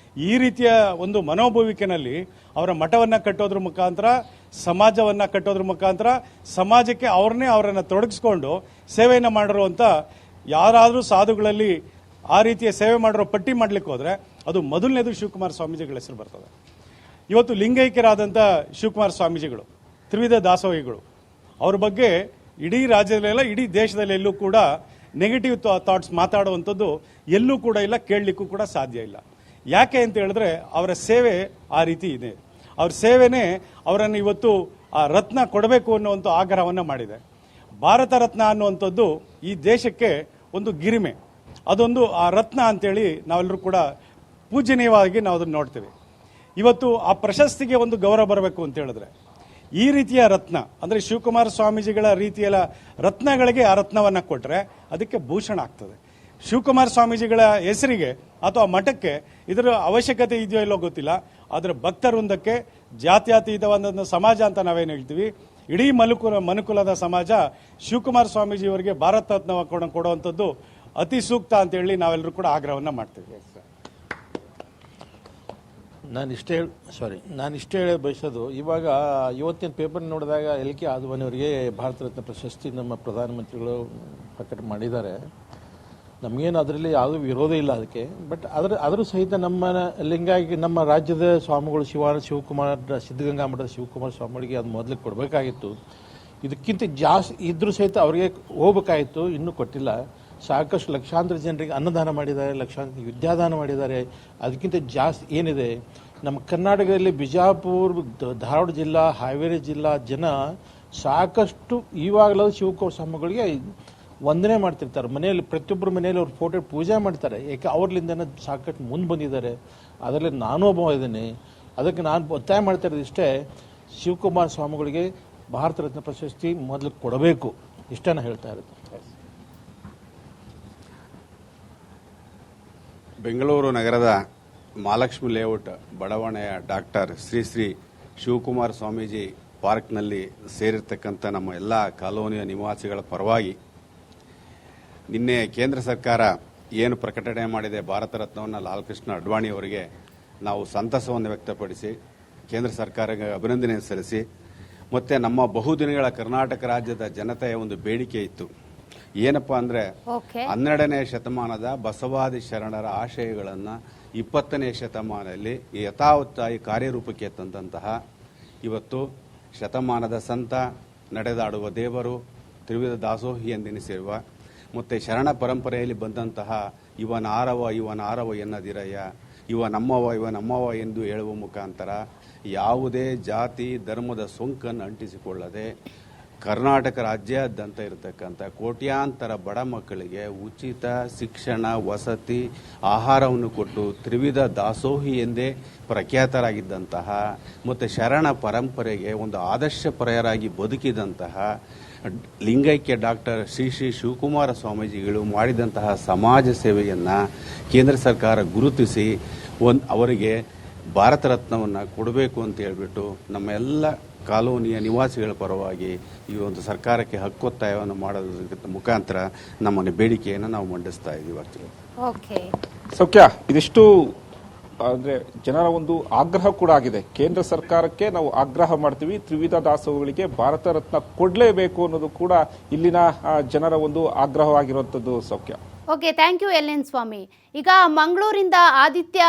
Speaker 8: ಈ ರೀತಿಯ ಒಂದು ಮನೋಭಾವಿಕೆನಲ್ಲಿ ಅವರ ಮಠವನ್ನು ಕಟ್ಟೋದ್ರ ಮುಖಾಂತರ, ಸಮಾಜವನ್ನು ಕಟ್ಟೋದ್ರ ಮುಖಾಂತರ ಸಮಾಜಕ್ಕೆ ಅವರನ್ನು ತೊಡಗಿಸ್ಕೊಂಡು ಸೇವೆಯನ್ನು ಮಾಡಿರುವಂಥ ಯಾರಾದರೂ ಸಾಧುಗಳಲ್ಲಿ ಆ ರೀತಿಯ ಸೇವೆ ಮಾಡಿರೋ ಪಟ್ಟಿ ಮಾಡಲಿಕ್ಕೆ ಹೋದರೆ ಅದು ಮೊದಲನೇದು ಶಿವಕುಮಾರ ಸ್ವಾಮೀಜಿಗಳ ಹೆಸರು ಬರ್ತದೆ. ಇವತ್ತು ಲಿಂಗೈಕ್ಯರಾದಂಥ ಶಿವಕುಮಾರ ಸ್ವಾಮೀಜಿಗಳು, ತ್ರಿವಿಧ ದಾಸೋಹಿಗಳು, ಅವ್ರ ಬಗ್ಗೆ ಇಡೀ ರಾಜ್ಯದಲ್ಲೆಲ್ಲ ಇಡೀ ದೇಶದಲ್ಲೆಲ್ಲೂ ಕೂಡ ನೆಗೆಟಿವ್ ಥಾಟ್ಸ್ ಮಾತಾಡುವಂಥದ್ದು ಎಲ್ಲೂ ಕೂಡ ಇಲ್ಲ, ಕೇಳಲಿಕ್ಕೂ ಕೂಡ ಸಾಧ್ಯ ಇಲ್ಲ. ಯಾಕೆ ಅಂತ ಹೇಳಿದ್ರೆ ಅವರ ಸೇವೆ ಆ ರೀತಿ ಇದೆ. ಅವ್ರ ಸೇವೆನೇ ಅವರನ್ನು ಇವತ್ತು ಆ ರತ್ನ ಕೊಡಬೇಕು ಅನ್ನುವಂಥ ಆಗ್ರಹವನ್ನು ಮಾಡಿದೆ. ಭಾರತ ರತ್ನ ಅನ್ನುವಂಥದ್ದು ಈ ದೇಶಕ್ಕೆ ಒಂದು ಗಿರಿಮೆ, ಅದೊಂದು ಆ ರತ್ನ ಅಂತೇಳಿ ನಾವೆಲ್ಲರೂ ಕೂಡ ಪೂಜನೀಯವಾಗಿ ನಾವು ಅದನ್ನು ನೋಡ್ತೇವೆ. ಇವತ್ತು ಆ ಪ್ರಶಸ್ತಿಗೆ ಒಂದು ಗೌರವ ಬರಬೇಕು ಅಂತ ಹೇಳಿದ್ರೆ ಈ ರೀತಿಯ ರತ್ನ ಅಂದರೆ ಶಿವಕುಮಾರ ಸ್ವಾಮೀಜಿಗಳ ರೀತಿಯ ರತ್ನಗಳಿಗೆ ಆ ರತ್ನವನ್ನು ಕೊಟ್ಟರೆ ಅದಕ್ಕೆ ಭೂಷಣ ಆಗ್ತದೆ. ಶಿವಕುಮಾರ ಸ್ವಾಮೀಜಿಗಳ ಹೆಸರಿಗೆ ಅಥವಾ ಮಠಕ್ಕೆ ಇದರ ಅವಶ್ಯಕತೆ ಇದೆಯೋ ಇಲ್ಲೋ ಗೊತ್ತಿಲ್ಲ, ಆದರೆ ಭಕ್ತವೃಂದಕ್ಕೆ ಜಾತ್ಯತೀತವಾದ ಸಮಾಜ ಅಂತ ನಾವೇನು ಹೇಳ್ತೀವಿ, ಇಡೀ ಮನುಕುಲದ ಸಮಾಜ ಶಿವಕುಮಾರ ಸ್ವಾಮೀಜಿಯವರಿಗೆ ಭಾರತ ರತ್ನ ಕೊಡುವಂಥದ್ದು ಅತಿ ಸೂಕ್ತ ಅಂತ ಹೇಳಿ ನಾವೆಲ್ಲರೂ ಕೂಡ ಆಗ್ರಹವನ್ನು ಮಾಡ್ತೀವಿ.
Speaker 9: ನಾನು ಇಷ್ಟೇ ಹೇಳಿ ಬಯಸೋದು, ಇವಾಗ ಇವತ್ತಿನ ಪೇಪರ್ ನೋಡಿದಾಗ LK ಆದ್ವಾನಿ ಅವರಿಗೆ ಭಾರತ ರತ್ನ ಪ್ರಶಸ್ತಿ ನಮ್ಮ ಪ್ರಧಾನಮಂತ್ರಿಗಳು ಪ್ರಕಟ ಮಾಡಿದ್ದಾರೆ. ನಮಗೇನು ಅದರಲ್ಲಿ ಯಾವುದೂ ವಿರೋಧ ಇಲ್ಲ ಅದಕ್ಕೆ. ಬಟ್ ಅದ್ರ ಸಹಿತ ನಮ್ಮ ರಾಜ್ಯದ ಸ್ವಾಮಿಗಳು ಶಿವಕುಮಾರ್ ಸಿದ್ಧಗಂಗಾ ಮಠದ ಶಿವಕುಮಾರ ಸ್ವಾಮಿಗಳಿಗೆ ಅದು ಮೊದಲಿಗೆ ಕೊಡಬೇಕಾಗಿತ್ತು. ಇದಕ್ಕಿಂತ ಜಾಸ್ತಿ ಇದ್ರೂ ಸಹಿತ ಅವರಿಗೆ ಹೋಗಬೇಕಾಗಿತ್ತು, ಇನ್ನೂ ಕೊಟ್ಟಿಲ್ಲ. ಸಾಕಷ್ಟು ಲಕ್ಷಾಂತರ ಜನರಿಗೆ ಅನ್ನದಾನ ಮಾಡಿದ್ದಾರೆ, ಲಕ್ಷಾಂತರ ವಿದ್ಯಾದಾನ ಮಾಡಿದ್ದಾರೆ. ಅದಕ್ಕಿಂತ ಜಾಸ್ತಿ ಏನಿದೆ, ನಮ್ಮ ಕರ್ನಾಟಕದಲ್ಲಿ ಬಿಜಾಪುರ, ಧಾರವಾಡ ಜಿಲ್ಲಾ, ಹಾವೇರಿ ಜಿಲ್ಲಾ ಜನ ಸಾಕಷ್ಟು ಇವಾಗಲೂ ಶಿವಕುಮಾರ ಸ್ವಾಮಿಗಳಿಗೆ ವಂದನೆ ಮಾಡ್ತಿರ್ತಾರೆ. ಮನೆಯಲ್ಲಿ ಪ್ರತಿಯೊಬ್ಬರ ಮನೆಯಲ್ಲಿ ಅವ್ರ ಫೋಟೋ ಪೂಜೆ ಮಾಡ್ತಾರೆ. ಯಾಕೆ ಅವ್ರಲಿಂದ ಸಾಕಷ್ಟು ಮುಂದೆ ಬಂದಿದ್ದಾರೆ. ಅದರಲ್ಲಿ ನಾನು ಒಬ್ಬ ಇದ್ದೀನಿ. ಅದಕ್ಕೆ ನಾನು ಒತ್ತಾಯ ಮಾಡ್ತಾ ಇರೋದು ಇಷ್ಟೇ, ಶಿವಕುಮಾರ ಸ್ವಾಮಿಗಳಿಗೆ ಭಾರತ ರತ್ನ ಪ್ರಶಸ್ತಿ ಮೊದಲು ಕೊಡಬೇಕು, ಇಷ್ಟನ್ನ ಹೇಳ್ತಾ ಇರೋದು.
Speaker 10: ಬೆಂಗಳೂರು ನಗರದ ಮಹಾಲಕ್ಷ್ಮಿ ಲೇಔಟ್ ಬಡಾವಣೆಯ ಡಾಕ್ಟರ್ ಶ್ರೀ ಶಿವಕುಮಾರ ಸ್ವಾಮೀಜಿ ಪಾರ್ಕ್ನಲ್ಲಿ ಸೇರಿರ್ತಕ್ಕಂಥ ನಮ್ಮ ಎಲ್ಲ ಕಾಲೋನಿಯ ನಿವಾಸಿಗಳ ಪರವಾಗಿ ನಿನ್ನೆ ಕೇಂದ್ರ ಸರ್ಕಾರ ಏನು ಪ್ರಕಟಣೆ ಮಾಡಿದೆ ಭಾರತ ರತ್ನವನ್ನು ಲಾಲ್ ಕೃಷ್ಣ ಅಡ್ವಾಣಿ ಅವರಿಗೆ ನಾವು ಸಂತಸವನ್ನು ವ್ಯಕ್ತಪಡಿಸಿ ಕೇಂದ್ರ ಸರ್ಕಾರಕ್ಕೆ ಅಭಿನಂದನೆ ಸಲ್ಲಿಸಿ, ಮತ್ತೆ ನಮ್ಮ ಬಹುದಿನಗಳ ಕರ್ನಾಟಕ ರಾಜ್ಯದ ಜನತೆಯ ಒಂದು ಬೇಡಿಕೆ ಇತ್ತು. ಏನಪ್ಪಾ ಅಂದ್ರೆ 12ನೇ ಶತಮಾನದ ಬಸವಾದಿ ಶರಣರ ಆಶಯಗಳನ್ನು 20ನೇ ಶತಮಾನದಲ್ಲಿ ಯಥಾವತ್ತಾಗಿ ಕಾರ್ಯರೂಪಕ್ಕೆ ತಂದಂತಹ ಇವತ್ತು ಶತಮಾನದ ಸಂತ, ನಡೆದಾಡುವ ದೇವರು, ತ್ರಿವಿಧ ದಾಸೋಹಿ ಎಂದೆನಿಸಿರುವ ಮತ್ತೆ ಶರಣ ಪರಂಪರೆಯಲ್ಲಿ ಬಂದಂತಹ ಇವನಾರವ ಎನ್ನದಿರಯ್ಯ, ಇವ ನಮ್ಮವ ಎಂದು ಹೇಳುವ ಮುಖಾಂತರ ಯಾವುದೇ ಜಾತಿ ಧರ್ಮದ ಸೋಂಕನ್ನು ಅಂಟಿಸಿಕೊಳ್ಳದೆ ಕರ್ನಾಟಕ ರಾಜ್ಯಾದ್ಯಂತ ಇರತಕ್ಕಂಥ ಕೋಟ್ಯಾಂತರ ಬಡ ಮಕ್ಕಳಿಗೆ ಉಚಿತ ಶಿಕ್ಷಣ, ವಸತಿ, ಆಹಾರವನ್ನು ಕೊಟ್ಟು ತ್ರಿವಿಧ ದಾಸೋಹಿ ಎಂದೇ ಪ್ರಖ್ಯಾತರಾಗಿದ್ದಂತಹ ಮತ್ತು ಶರಣ ಪರಂಪರೆಗೆ ಒಂದು ಆದರ್ಶಪ್ರಾಯರಾಗಿ ಬದುಕಿದಂತಹ ಲಿಂಗೈಕ್ಯ ಡಾಕ್ಟರ್ ಶ್ರೀ ಶಿವಕುಮಾರ ಸ್ವಾಮೀಜಿಗಳು ಮಾಡಿದಂತಹ ಸಮಾಜ ಸೇವೆಯನ್ನು ಕೇಂದ್ರ ಸರ್ಕಾರ ಗುರುತಿಸಿ ಅವರಿಗೆ ಭಾರತ ರತ್ನವನ್ನು ಕೊಡಬೇಕು ಅಂತ ಹೇಳಿಬಿಟ್ಟು ನಮ್ಮ ಎಲ್ಲ ಕಾಲೋನಿಯ ನಿವಾಸಿಗಳ ಪರವಾಗಿ ಈ ಒಂದು ಸರ್ಕಾರಕ್ಕೆ ಹಕ್ಕೊತ್ತಾಯವನ್ನು ಮಾಡೋದ್ರ ಮುಖಾಂತರ ನಮ್ಮ ಬೇಡಿಕೆಯನ್ನು ನಾವು ಮಂಡಿಸ್ತಾ ಇದ್ದೀವಿ.
Speaker 7: ಸೌಖ್ಯ, ಇದಿಷ್ಟು ಅಂದ್ರೆ ಜನರ ಒಂದು ಆಗ್ರಹ ಕೂಡ ಆಗಿದೆ. ಕೇಂದ್ರ ಸರ್ಕಾರಕ್ಕೆ ನಾವು ಆಗ್ರಹ ಮಾಡ್ತೀವಿ, ತ್ರಿವಿಧ ದಾಸೋಹಗಳಿಗೆ ಭಾರತ ರತ್ನ ಕೊಡಲೇಬೇಕು ಅನ್ನೋದು ಕೂಡ ಇಲ್ಲಿನ ಜನರ ಒಂದು ಆಗ್ರಹವಾಗಿರುವಂತದ್ದು. ಸೌಖ್ಯ,
Speaker 1: ಓಕೆ, ಥ್ಯಾಂಕ್ ಯು LN ಸ್ವಾಮಿ. ಈಗ ಮಂಗಳೂರಿಂದ ಆದಿತ್ಯ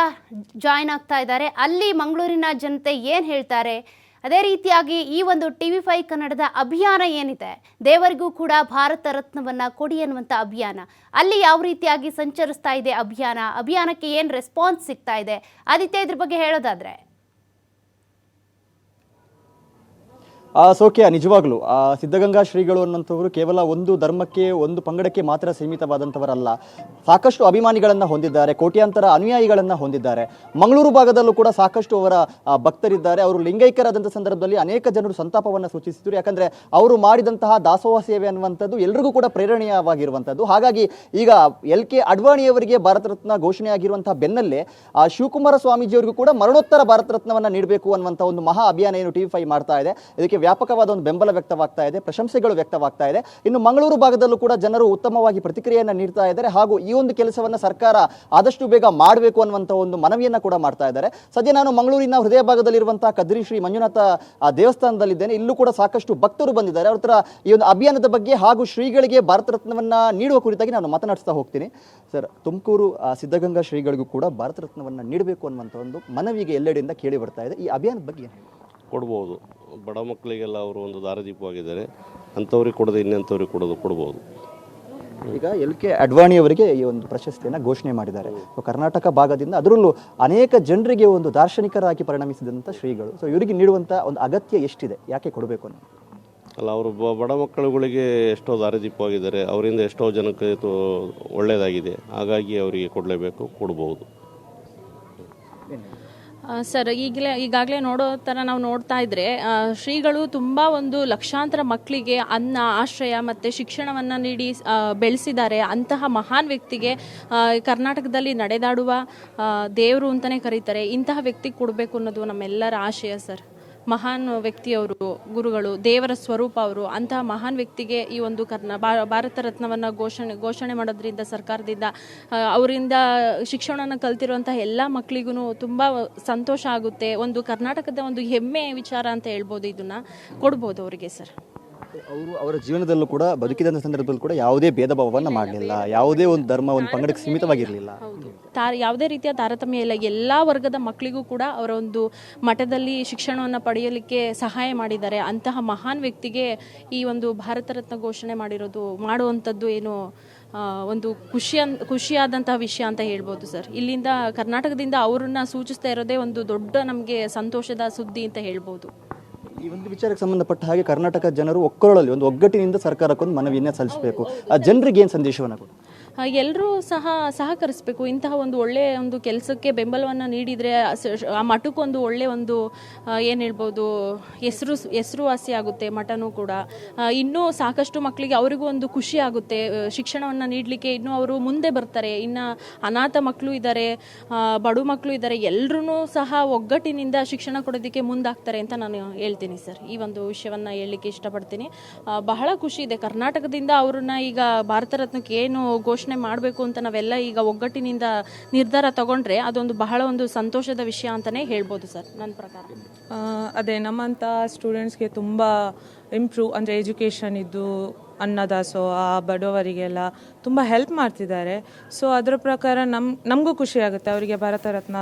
Speaker 1: ಜಾಯ್ನ್ ಆಗ್ತಾ ಇದ್ದಾರೆ. ಅಲ್ಲಿ ಮಂಗಳೂರಿನ ಜನತೆ ಏನು ಹೇಳ್ತಾರೆ, ಅದೇ ರೀತಿಯಾಗಿ ಈ ಒಂದು TV5 ಕನ್ನಡದ ಅಭಿಯಾನ ಏನಿದೆ, ದೇವರಿಗೂ ಕೂಡ ಭಾರತ ರತ್ನವನ್ನು ಕೊಡಿ ಅನ್ನುವಂಥ ಅಭಿಯಾನ, ಅಲ್ಲಿ ಯಾವ ರೀತಿಯಾಗಿ ಸಂಚರಿಸ್ತಾ ಇದೆ ಅಭಿಯಾನಕ್ಕೆ ಏನು ರೆಸ್ಪಾನ್ಸ್ ಸಿಗ್ತಾ ಇದೆ, ಆದಿತ್ಯ ಇದ್ರ ಬಗ್ಗೆ ಹೇಳೋದಾದ್ರೆ.
Speaker 11: ಸೌಖ್ಯ, ನಿಜವಾಗ್ಲೂ ಸಿದ್ಧಗಂಗಾ ಶ್ರೀಗಳು ಅನ್ನುವಂಥವರು ಕೇವಲ ಒಂದು ಧರ್ಮಕ್ಕೆ, ಒಂದು ಪಂಗಡಕ್ಕೆ ಮಾತ್ರ ಸೀಮಿತವಾದಂಥವರಲ್ಲ. ಸಾಕಷ್ಟು ಅಭಿಮಾನಿಗಳನ್ನು ಹೊಂದಿದ್ದಾರೆ, ಕೋಟ್ಯಾಂತರ ಅನುಯಾಯಿಗಳನ್ನು ಹೊಂದಿದ್ದಾರೆ. ಮಂಗಳೂರು ಭಾಗದಲ್ಲೂ ಕೂಡ ಸಾಕಷ್ಟು ಅವರ ಭಕ್ತರಿದ್ದಾರೆ. ಅವರು ಲಿಂಗೈಕ್ಯರಾದಂಥ ಸಂದರ್ಭದಲ್ಲಿ ಅನೇಕ ಜನರು ಸಂತಾಪವನ್ನು ಸೂಚಿಸಿದರು. ಯಾಕಂದರೆ ಅವರು ಮಾಡಿದಂತಹ ದಾಸೋಹ ಸೇವೆ ಅನ್ನುವಂಥದ್ದು ಎಲ್ರಿಗೂ ಕೂಡ ಪ್ರೇರಣೀಯವಾಗಿರುವಂಥದ್ದು. ಹಾಗಾಗಿ ಈಗ LK ಅಡ್ವಾಣಿಯವರಿಗೆ ಭಾರತ ರತ್ನ ಘೋಷಣೆಯಾಗಿರುವಂತಹ ಬೆನ್ನಲ್ಲೇ ಶಿವಕುಮಾರ ಸ್ವಾಮೀಜಿಯವರಿಗೂ ಕೂಡ ಮರಣೋತ್ತರ ಭಾರತ ರತ್ನವನ್ನು ನೀಡಬೇಕು ಅನ್ನುವಂಥ ಒಂದು ಮಹಾ ಅಭಿಯಾನ ಏನು TV5 ಮಾಡ್ತಾ ಇದೆ, ಇದಕ್ಕೆ ವ್ಯಾಪಕವಾದ ಒಂದು ಬೆಂಬಲ ವ್ಯಕ್ತವಾಗ್ತಾ ಇದೆ, ಪ್ರಶಂಸೆಗಳು ವ್ಯಕ್ತವಾಗ್ತಾ ಇದೆ. ಇನ್ನು ಮಂಗಳೂರು ಭಾಗದಲ್ಲೂ ಕೂಡ ಜನರು ಉತ್ತಮವಾಗಿ ಪ್ರತಿಕ್ರಿಯೆಯನ್ನು ನೀಡ್ತಾ ಇದ್ದಾರೆ. ಹಾಗೂ ಈ ಒಂದು ಕೆಲಸವನ್ನು ಸರ್ಕಾರ ಆದಷ್ಟು ಬೇಗ ಮಾಡಬೇಕು ಅನ್ನುವಂಥ ಒಂದು ಮನವಿಯನ್ನು ಕೂಡ ಮಾಡ್ತಾ ಇದ್ದಾರೆ. ಸದ್ಯ ನಾನು ಮಂಗಳೂರಿನ ಹೃದಯ ಭಾಗದಲ್ಲಿರುವಂತಹ ಕದ್ರಿ ಶ್ರೀ ಮಂಜುನಾಥ ದೇವಸ್ಥಾನದಲ್ಲಿದ್ದೇನೆ. ಇಲ್ಲೂ ಕೂಡ ಸಾಕಷ್ಟು ಭಕ್ತರು ಬಂದಿದ್ದಾರೆ. ಅವ್ರ ಹತ್ರ ಈ ಒಂದು ಅಭಿಯಾನದ ಬಗ್ಗೆ ಹಾಗೂ ಶ್ರೀಗಳಿಗೆ ಭಾರತ ರತ್ನವನ್ನು ನೀಡುವ ಕುರಿತಾಗಿ ನಾನು ಮಾತನಾಡಿಸ್ತಾ ಹೋಗ್ತೀನಿ. ಸರ್, ತುಮಕೂರು ಸಿದ್ಧಗಂಗಾ ಶ್ರೀಗಳಿಗೂ ಕೂಡ ಭಾರತ ರತ್ನವನ್ನು ನೀಡಬೇಕು ಅನ್ನುವಂಥ ಒಂದು ಮನವಿಗೆ ಎಲ್ಲೆಡೆಯಿಂದ ಕೇಳಿ ಬರ್ತಾ ಇದೆ. ಈ ಅಭಿಯಾನದ ಬಗ್ಗೆ
Speaker 12: ಕೊಡ್ಬೋದು. ಬಡ ಮಕ್ಕಳಿಗೆಲ್ಲ ಅವರು ಒಂದು ದಾರಿದೀಪವಾಗಿದ್ದಾರೆ. ಅಂಥವ್ರಿಗೆ ಕೊಡೋದು ಇನ್ನಂಥವ್ರಿಗೆ ಕೊಡ್ಬೋದು.
Speaker 11: ಈಗ LK ಅಡ್ವಾಣಿಯವರಿಗೆ ಈ ಒಂದು ಪ್ರಶಸ್ತಿಯನ್ನು ಘೋಷಣೆ ಮಾಡಿದ್ದಾರೆ. ಕರ್ನಾಟಕ ಭಾಗದಿಂದ, ಅದರಲ್ಲೂ ಅನೇಕ ಜನರಿಗೆ ಒಂದು ದಾರ್ಶನಿಕರಾಗಿ ಪರಿಣಮಿಸಿದಂಥ ಶ್ರೀಗಳು. ಸೊ ಇವರಿಗೆ ನೀಡುವಂಥ ಒಂದು ಅಗತ್ಯ ಎಷ್ಟಿದೆ, ಯಾಕೆ ಕೊಡಬೇಕು ಅನ್ನೋ
Speaker 12: ಅಲ್ಲ, ಅವರು ಬಡ ಮಕ್ಕಳುಗಳಿಗೆ ಎಷ್ಟೋ ದಾರಿದೀಪವಾಗಿದ್ದಾರೆ, ಅವರಿಂದ ಎಷ್ಟೋ ಜನಕ್ಕೆ ಒಳ್ಳೆಯದಾಗಿದೆ. ಹಾಗಾಗಿ ಅವರಿಗೆ ಕೊಡಲೇಬೇಕು, ಕೊಡ್ಬೋದು.
Speaker 13: ಸರ್, ಈಗಾಗಲೇ ನೋಡೋ ಥರ ನಾವು ನೋಡ್ತಾ ಇದ್ರೆ ಶ್ರೀಗಳು ತುಂಬ ಒಂದು ಲಕ್ಷಾಂತರ ಮಕ್ಕಳಿಗೆ ಅನ್ನ, ಆಶ್ರಯ ಮತ್ತು ಶಿಕ್ಷಣವನ್ನು ನೀಡಿ ಬೆಳೆಸಿದ್ದಾರೆ. ಅಂತಹ ಮಹಾನ್ ವ್ಯಕ್ತಿಗೆ ಕರ್ನಾಟಕದಲ್ಲಿ ನಡೆದಾಡುವ ದೇವರು ಅಂತಲೇ ಕರೀತಾರೆ. ಇಂತಹ ವ್ಯಕ್ತಿಗೆ ಕೊಡಬೇಕು ಅನ್ನೋದು ನಮ್ಮೆಲ್ಲರ ಆಶಯ ಸರ್. ಮಹಾನ್ ವ್ಯಕ್ತಿಯವರು, ಗುರುಗಳು, ದೇವರ ಸ್ವರೂಪ ಅವರು. ಅಂತಹ ಮಹಾನ್ ವ್ಯಕ್ತಿಗೆ ಈ ಒಂದು ಭಾರತ ರತ್ನವನ್ನು ಘೋಷಣೆ ಮಾಡೋದ್ರಿಂದ ಸರ್ಕಾರದಿಂದ ಅವರಿಂದ ಶಿಕ್ಷಣವನ್ನು ಕಲ್ತಿರುವಂತಹ ಎಲ್ಲ ಮಕ್ಕಳಿಗೂ ತುಂಬ ಸಂತೋಷ ಆಗುತ್ತೆ. ಒಂದು ಕರ್ನಾಟಕದ ಒಂದು ಹೆಮ್ಮೆಯ ವಿಚಾರ ಅಂತ ಹೇಳ್ಬೋದು. ಇದನ್ನು ಕೊಡ್ಬೋದು ಅವರಿಗೆ ಸರ್.
Speaker 11: ಅವರು ಅವರ ಜೀವನದಲ್ಲೂ ಕೂಡ ಬದುಕಿದಂಥ ಸಂದರ್ಭದಲ್ಲೂ ಕೂಡ ಯಾವುದೇ ಭೇದ ಭಾವವನ್ನು ಮಾಡಲಿಲ್ಲ, ಯಾವುದೇ ಒಂದು ಧರ್ಮ ಒಂದು ಪಂಗಡಕ್ಕೆ ಸೀಮಿತವಾಗಿರಲಿಲ್ಲ.
Speaker 13: ಯಾವುದೇ ರೀತಿಯ ತಾರತಮ್ಯ ಇಲ್ಲ. ಎಲ್ಲ ವರ್ಗದ ಮಕ್ಕಳಿಗೂ ಕೂಡ ಅವರ ಒಂದು ಮಠದಲ್ಲಿ ಶಿಕ್ಷಣವನ್ನು ಪಡೆಯಲಿಕ್ಕೆ ಸಹಾಯ ಮಾಡಿದ್ದಾರೆ. ಅಂತಹ ಮಹಾನ್ ವ್ಯಕ್ತಿಗೆ ಈ ಒಂದು ಭಾರತ ರತ್ನ ಘೋಷಣೆ ಮಾಡುವಂಥದ್ದು ಏನು ಒಂದು ಖುಷಿಯಾದಂತಹ ವಿಷಯ ಅಂತ ಹೇಳ್ಬೋದು ಸರ್. ಇಲ್ಲಿಂದ ಕರ್ನಾಟಕದಿಂದ ಅವರನ್ನ ಸೂಚಿಸ್ತಾ ಇರೋದೇ ಒಂದು ದೊಡ್ಡ ನಮಗೆ ಸಂತೋಷದ ಸುದ್ದಿ ಅಂತ ಹೇಳ್ಬೋದು.
Speaker 11: ಈ ಒಂದು ವಿಚಾರಕ್ಕೆ ಸಂಬಂಧಪಟ್ಟ ಹಾಗೆ ಕರ್ನಾಟಕ ಜನರು ಒಕ್ಕರಳಲ್ಲಿ ಒಂದು ಒಗ್ಗಟ್ಟಿನಿಂದ ಸರ್ಕಾರಕ್ಕೊಂದು ಮನವಿಯನ್ನು ಸಲ್ಲಿಸಬೇಕು. ಆ ಜನರಿಗೆ ಏನು ಸಂದೇಶವನ್ನು ಕೊಡು?
Speaker 13: ಎಲ್ಲರೂ ಸಹಕರಿಸಬೇಕು. ಇಂತಹ ಒಂದು ಒಳ್ಳೆಯ ಒಂದು ಕೆಲಸಕ್ಕೆ ಬೆಂಬಲವನ್ನು ನೀಡಿದರೆ ಆ ಮಠಕ್ಕೊಂದು ಒಳ್ಳೆಯ ಒಂದು ಏನು ಹೇಳ್ಬೋದು ಹೆಸರುವಾಸಿ ಆಗುತ್ತೆ ಮಠನೂ ಕೂಡ. ಇನ್ನೂ ಸಾಕಷ್ಟು ಮಕ್ಕಳಿಗೆ ಅವರಿಗೂ ಒಂದು ಖುಷಿ ಆಗುತ್ತೆ. ಶಿಕ್ಷಣವನ್ನು ನೀಡಲಿಕ್ಕೆ ಇನ್ನೂ ಅವರು ಮುಂದೆ ಬರ್ತಾರೆ. ಇನ್ನು ಅನಾಥ ಮಕ್ಕಳು ಇದ್ದಾರೆ, ಬಡ ಮಕ್ಕಳು ಇದ್ದಾರೆ, ಎಲ್ಲರೂ ಸಹ ಒಗ್ಗಟ್ಟಿನಿಂದ ಶಿಕ್ಷಣ ಕೊಡೋದಕ್ಕೆ ಮುಂದಾಗ್ತಾರೆ ಅಂತ ನಾನು ಹೇಳ್ತೀನಿ ಸರ್. ಈ ಒಂದು ವಿಷಯವನ್ನು ಹೇಳಲಿಕ್ಕೆ ಇಷ್ಟಪಡ್ತೀನಿ. ಬಹಳ ಖುಷಿ ಇದೆ. ಕರ್ನಾಟಕದಿಂದ ಅವ್ರನ್ನ ಈಗ ಭಾರತ ರತ್ನಕ್ಕೆ ಏನು ಘೋಷಣೆ ಮಾಡಬೇಕು ಅಂತ ನಾವೆಲ್ಲ ಈಗ ಒಗ್ಗಟ್ಟಿನಿಂದ ನಿರ್ಧಾರ ತಗೊಂಡ್ರೆ ಅದೊಂದು ಬಹಳ ಒಂದು ಸಂತೋಷದ ವಿಷಯ ಅಂತಲೇ ಹೇಳ್ಬೋದು ಸರ್ ನನ್ನ ಪ್ರಕಾರ.
Speaker 14: ಅದೇ ನಮ್ಮಂಥ ಸ್ಟೂಡೆಂಟ್ಸ್ಗೆ ತುಂಬ ಇಂಪ್ರೂವ್ ಅಂದರೆ ಎಜುಕೇಷನ್ ಇದ್ದು ಅನ್ನದಾಸೋಹ ಬಡವರಿಗೆಲ್ಲ ತುಂಬ ಹೆಲ್ಪ್ ಮಾಡ್ತಿದ್ದಾರೆ. ಸೊ ಅದರ ಪ್ರಕಾರ ನಮಗೂ ಖುಷಿ ಆಗುತ್ತೆ. ಅವರಿಗೆ ಭಾರತ ರತ್ನ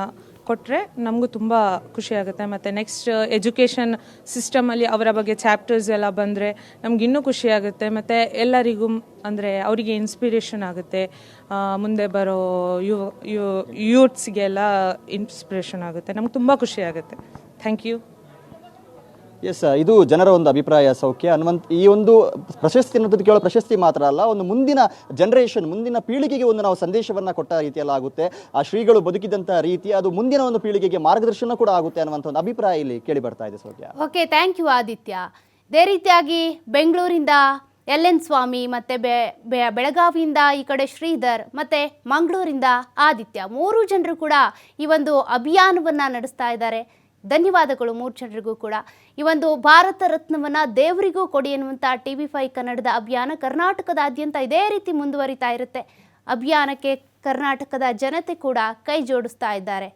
Speaker 14: ಕೊಟ್ಟರೆ ನಮಗೂ ತುಂಬ ಖುಷಿ ಆಗುತ್ತೆ. ಮತ್ತು ನೆಕ್ಸ್ಟ್ ಎಜುಕೇಷನ್ ಸಿಸ್ಟಮಲ್ಲಿ ಅವರ ಬಗ್ಗೆ ಚಾಪ್ಟರ್ಸ್ ಎಲ್ಲ ಬಂದರೆ ನಮಗಿನ್ನೂ ಖುಷಿ ಆಗುತ್ತೆ. ಮತ್ತು ಎಲ್ಲರಿಗೂ ಅಂದರೆ ಅವರಿಗೆ ಇನ್ಸ್ಪಿರೇಷನ್ ಆಗುತ್ತೆ. ಮುಂದೆ ಬರೋ ಯೂತ್ಸ್ಗೆಲ್ಲ ಇನ್ಸ್ಪಿರೇಷನ್ ಆಗುತ್ತೆ. ನಮ್ಗೆ ತುಂಬ ಖುಷಿ ಆಗುತ್ತೆ. Thank you.
Speaker 11: ಎಸ್, ಇದು ಜನರ ಒಂದು ಅಭಿಪ್ರಾಯ. ಸೌಖ್ಯ ಈ ಒಂದು ಪ್ರಶಸ್ತಿ ಅನ್ನೋದು ಕೇವಲ ಪ್ರಶಸ್ತಿ ಮಾತ್ರ ಅಲ್ಲ, ಒಂದು ಮುಂದಿನ ಜನರೇಷನ್, ಮುಂದಿನ ಪೀಳಿಗೆಗೆ ಒಂದು ನಾವು ಸಂದೇಶವನ್ನು ಕೊಟ್ಟ ರೀತಿಯಲ್ಲಾಗುತ್ತೆ. ಆ ಶ್ರೀಗಳು ಬದುಕಿದಂಥ ರೀತಿ ಅದು ಮುಂದಿನ ಒಂದು ಪೀಳಿಗೆಗೆ ಮಾರ್ಗದರ್ಶನ ಕೂಡ ಆಗುತ್ತೆ ಅನ್ನುವಂಥ ಒಂದು ಅಭಿಪ್ರಾಯ ಇಲ್ಲಿ ಕೇಳಿ ಬರ್ತಾ ಇದೆ. ಸೌಖ್ಯ.
Speaker 1: Okay, thank you Aditya. ಇದೇ ರೀತಿಯಾಗಿ ಬೆಂಗಳೂರಿಂದ LN ಸ್ವಾಮಿ, ಮತ್ತು ಬೆಳಗಾವಿಯಿಂದ ಈ ಕಡೆ ಶ್ರೀಧರ್, ಮತ್ತು ಮಂಗಳೂರಿಂದ ಆದಿತ್ಯ, 3 ಜನರು ಕೂಡ ಈ ಒಂದು ಅಭಿಯಾನವನ್ನು ನಡೆಸ್ತಾ ಇದ್ದಾರೆ. ಧನ್ಯವಾದಗಳು 3 ಜನರಿಗೂ ಕೂಡ. ಈ ಒಂದು ಭಾರತ ರತ್ನವನ್ನು ದೇವರಿಗೂ ಕೊಡಿ ಎನ್ನುವಂಥ TV5 ಕನ್ನಡದ ಅಭಿಯಾನ ಕರ್ನಾಟಕದಾದ್ಯಂತ ಇದೇ ರೀತಿ ಮುಂದುವರಿತಾ ಇರುತ್ತೆ. ಅಭಿಯಾನಕ್ಕೆ ಕರ್ನಾಟಕದ ಜನತೆ ಕೂಡ ಕೈ ಜೋಡಿಸ್ತಾ ಇದ್ದಾರೆ.